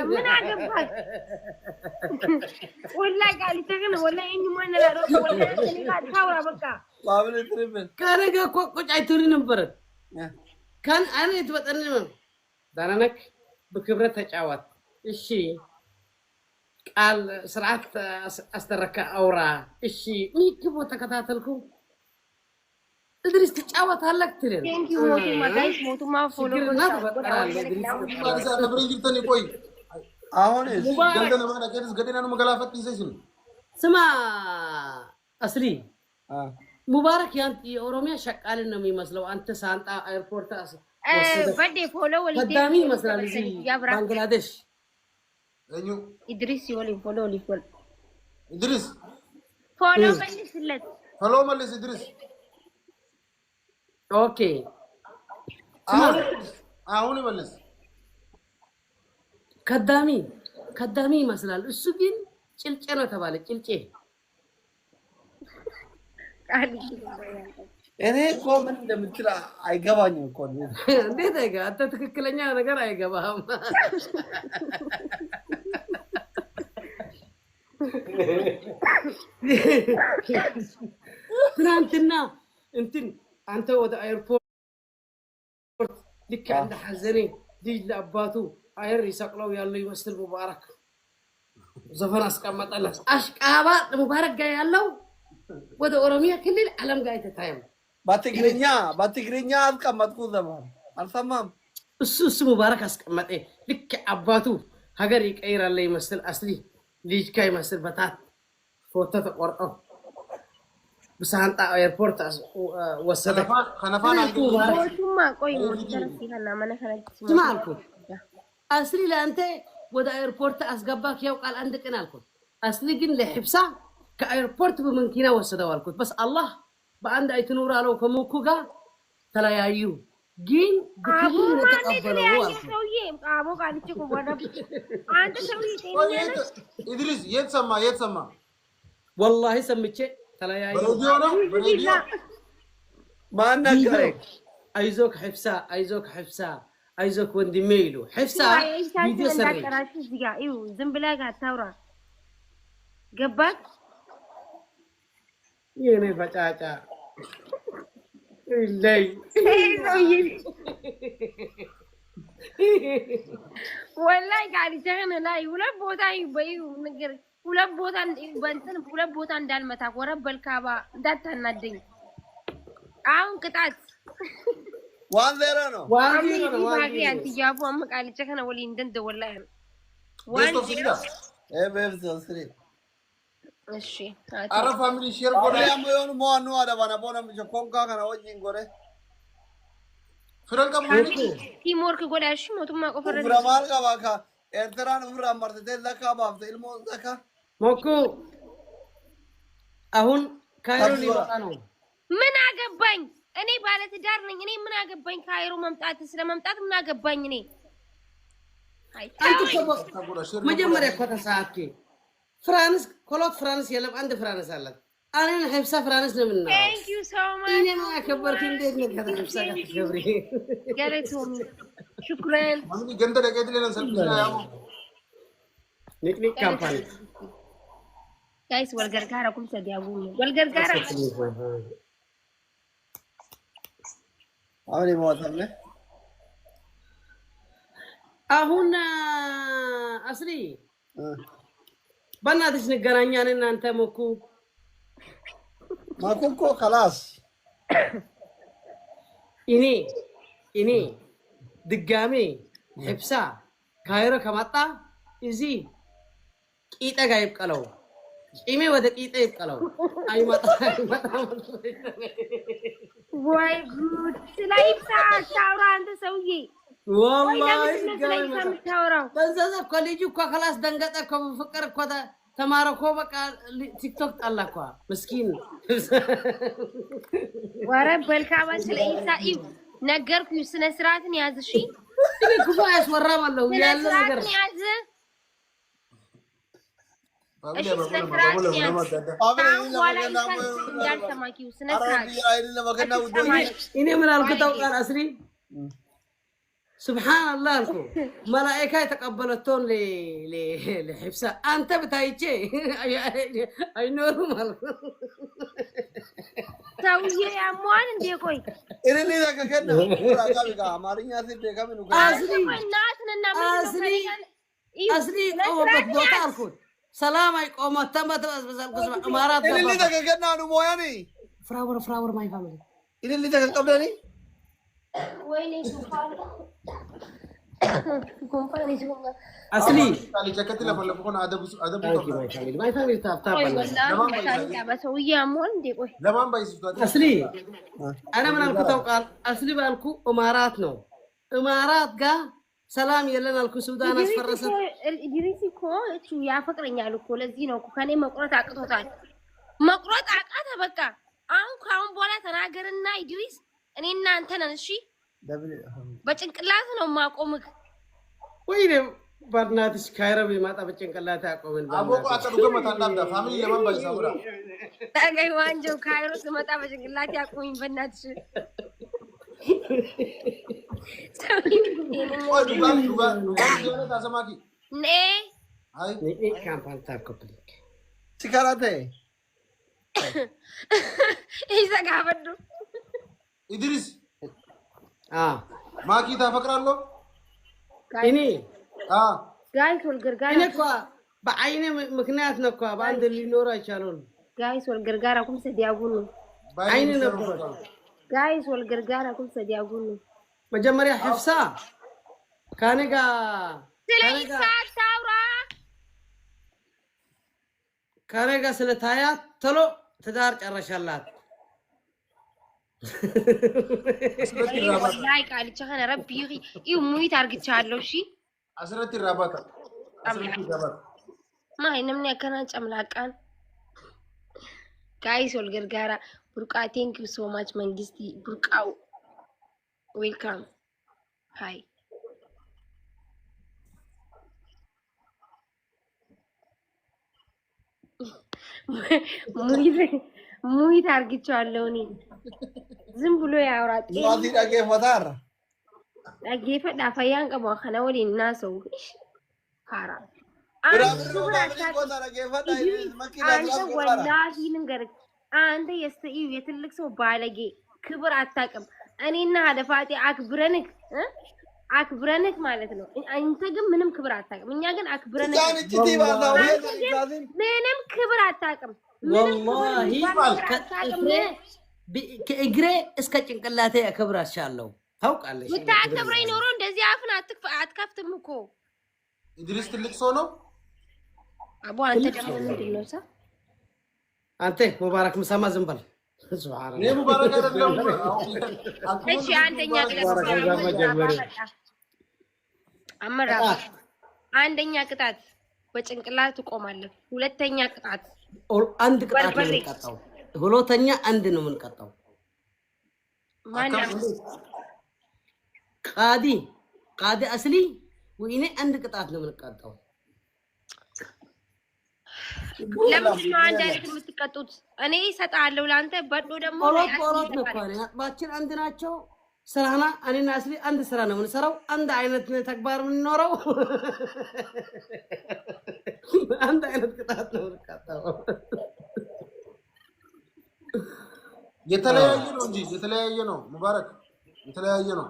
من عجبك والله قال تغنى ولا اني ما انا لا ولا اني قاعد حاور بقى ما بلي تريبل كان قوق عيتوني نمبر كان انا يتبطن دارنك بكبره تጫወት እሺ ቃል ስርዓት አስተረካ አውራ እሺ ሚክቦ ተከታተልኩ እድሪስ ትጫወታለህ ትልን ቴንክ ዩ ሞቱማ ጋይስ ሞቱማ ፎሎ ብሪጅተን ቆይ አሁን ገንዘብ ማለት ከዚህ ገደና ነው መገላፈጥ ይዘሽን ስማ አስሊ ሙባረክ ያንተ የኦሮሚያ ሸቃልን ነው የሚመስለው አንተ ሳንጣ ኤርፖርት በዴ ፎሎ ወልዴ ቀዳሚ ይመስላል እዚህ ባንግላዴሽ እኙ ኢድሪስ ይወል ፎሎ ሊፎል ኢድሪስ ፎሎ መልስለት ፎሎ መልስ ኢድሪስ ኦኬ አሁን መልስ ከዳሚ ይመስላል እሱ ግን ጭልጬ ነው ተባለ ጭልጬ እኔ እኮ ምን እንደምትል አይገባኝም እኮ እንዴት አይገባ አንተ ትክክለኛ ነገር አይገባም ትናንትና እንትን አንተ ወደ ኤርፖርት ልክ እንደ ሐዘኔ ልጅ ለአባቱ አየር ይሰቅለው ያለው ይመስል ሙባረክ ዘፈን አስቀመጠለት አሽቃባ ሙባረክ ጋር ያለው ወደ ኦሮሚያ ክልል ዓለም ጋር ተታየም በትግርኛ አስቀመጥኩ ዘመን አልሰማም እሱ ሙባረክ አስቀመጠ ልክ አባቱ ሀገር ይቀይራል ይመስል አስሊ ልጅ ካይ መስል በታት ፎቶ ተቆርጦ በሳንጣ ኤርፖርት ወሰደ ከነፋን ሞቱማ ቆይ ሞተረሲና ማነከለች ስማልኩ አስሊ ለአንተ ወደ ኤርፖርት አስገባክ ያው ቃል አንድ ቀን አልኩ አስሊ ግን ለሕብሳ ከኤርፖርት በመንኪና ወሰደው አልኩት በስ አላህ በአንድ አይትኑር አለው ከሞኩ ጋር ተለያዩ ግን በክብር ተቀበለው አልኩ ሰውዬ አቦ ቃልች እኮ ወደ አንተ ሰውዬ ኢድሪስ የት ሰማ والله ሰምቼ ተለያዩ በሬዲዮ ማን ነገረክ አይዞክ ሕፍሳ አይዞክ ወንድሜ ይሉ ሕፍሳ ቪዲዮ ሰሪ እዚህ ጋር እዩ ዝም ብለህ ጋር ታውራ ገባክ የኔ በጫጫ ለይ ወላሂ ቃልቸህን ላይ ሁለት ቦታ ይበዩ ነገር ሁለት ቦታ እንዳልመታ ወረበል ካባ እንዳታናደኝ አሁን ቅጣት ዋን ዜሮ ነው ያንትያቡ ቃልቸህን ወሊ እንደንደ ወላሂ ዋን ዜሮ ኤቤብሶስሪ እሺ አረ ፋሚሊ ሼር ጎዳ ያመውን ሞአኑ አዳባና ቦናም ጆኮንካ ካና ወጂን ጎሬ ፍረንካ ሙኒ ቲምወርክ ጎዳሽ ሞቱማ ቆፈረ ፍራማል ጋባካ ኤርትራን ፍራ ማርተተ ለካ ባፍተ ኢልሞ ዘካ ሞኩ አሁን ካይሮ ሊወጣ ነው ምን አገባኝ እኔ ባለ ትዳር ነኝ እኔ ምን አገባኝ ካይሮ መምጣት ስለመምጣት ምን አገባኝ እኔ መጀመሪያ ከተሳአኪ ፍራንስ ኮሎት ፍራንስ የለም አንድ ፍራንስ አላት አኔን ሕብሳ ፍራንስ ነው ምንና ቴንክ ዩ ሶ ማች እኔ ነው ያከበርኩ እንዴት ነው ከሕብሳ ጋር ትገብሪ ገለቱም ሽክራን ማሚ ገንደ ደቀድለን ሰልፍና ያው ኒክኒክ ካምፓኒ ጋይስ ወልገርጋራኩም ሰዲያቡ ወልገርጋራ አሁን ይሞታል አሁን አስሊ በእናትሽ ንገናኛን እናንተ ሞኩ ማኩኮ خلاص እኔ ድጋሜ ሕብሳ ካይሮ ከመጣ እዚህ ቂጠ ጋር ይብቀለው ቂሜ ወደ ቂጠ ይብቀለው አይመጣ ወይ ጉድ ስላይታ ታውራ አንተ ሰውዬ والله በዛዛ ኮሌጅ እኮ خلاص ደንገጠ እኮ ፍቅር እኮ ተማረ እኮ በቃ ቲክቶክ ጣላ እኮ ምስኪን ወረበል ካባ ስለይታ ነገርኩ ስነ ስርዓትን ያዝ እሺ ክፉ ያስወራማለሁ ያለ ነገር ያዝ እኔ ምን አልኩ ታውቃለህ አስሪ سبحان الله لكم ملائكة يتقبلتون لحفصة أنت بتايجي أي نور مالكم سوي يا موان دي كوي إني لذا كنا برا كابيكا مارينيا سي بيكا منو أصلي قومت بوتالكم سلام عليكم تمت بس إمارات إني لذا كنا نو موياني فراور ما يفهمني إني لذا كقبلني ويني سبحان كومباني سبحان أصلي قال جاكتي لا فلا بكون ادب ما يفهمني تاب والله بس هو يا موان دي كوي لما بايس أصلي أنا من الكتاب قال أصلي بالكو إمارات نو إمارات قا سلام يلنا الكو سودان أسفرست الإدريسي كو شو يا فكرني على كل زينة وكان مقرط عقدتان مقرط عقدها بقى كان بولا تناقرنا إدريس እኔና አንተ ነን እሺ በጭንቅላት ነው ማቆምክ ወይኔ ባርናትስ ካይረብ ይማጣ በጭንቅላት ያቆምን አቦቆ አጠሩ ገመታ እንዳምዳ ፋሚሊ ለማን ባይሳውራ ታገይ ዋንጆ ካይሮ ሲመጣ በጭንቅላት ያቆምን በእናትሽ ታሰማኪ ኔ አይ ካምፓን ታርኮፕሊክ ሲካራቴ ይዘጋበዱ إدريس ما كي تفكرالو إني جايز والجرجارة إني كوا بعيني مكنات نكوا بعند اللي نورا يشالون جايز والجرجارة كم سدي أقوله عيني نكوا جايز والجرجارة كم سدي أقوله مجمري حفصة كانيكا كانيكا سلتايا تلو تدار الرشالات والله قال لي انا ربي يو مويت ارغچالو شي اسرتي رابطه ما هي نمني كان ጨምላቃን ጋይስ ወልገርጋራ ቡርቃ ቴንክ ዩ ሶ ማች መንግስቲ ቡርቃው ዌልካም ሃይ ሙይት አርግቻለሁ እኔ ዝም ብሎ ያውራጥ ማቲ ዳጌ ፈታር ዳጌ ፈዳ ፈያን ቀሞ ከነ ወሊ ናሰው ፋራ አንተ ወላሂ ልንገርህ አንተ የስተኢው የትልቅ ሰው ባለጌ ክብር አታውቅም እኔና ሀደፋቴ አክብረንክ ማለት ነው አንተ ግን ምንም ክብር አታውቅም እኛ ግን አክብረንክ ምንም ክብር አታውቅም والله كإجري اسكت ጭንቅላቴ አከብራሻለሁ ታውቃለሽ ብታከብረኝ ኖሮ እንደዚህ አፍን አትከፍትም እኮ ኢድሪስ ትልቅ ሰው ነው አቦ አንተ ደግሞ ምንድን ነው ሳ አንተ ሙባረክ ምሳማ ዝም በል ሱብሃን እኔ ሙባረክ አይደለም እሺ አንደኛ ቅጣት በጭንቅላት ትቆማለህ ሁለተኛ ቅጣት አንድ ቅጣት ነው የምንቀጣው ሁለተኛ አንድ ነው የምንቀጣው ማን ቃዲ አስሊ ወይኔ አንድ ቅጣት ነው የምንቀጣው ለምን አንድ አይነት የምትቀጡት እኔ እሰጣለሁ ላንተ በዶ ደግሞ ኦሮት ነው ማለት አጥባችን አንድ ናቸው ስራና እኔና አስሊ አንድ ስራ ነው የምንሰራው አንድ አይነት ተግባር የምንኖረው አንድ አይነት ቅጣት ነው የምንቀጣው የተለያየ ነው እንጂ የተለያየ ነው ሙባረክ የተለያየ ነው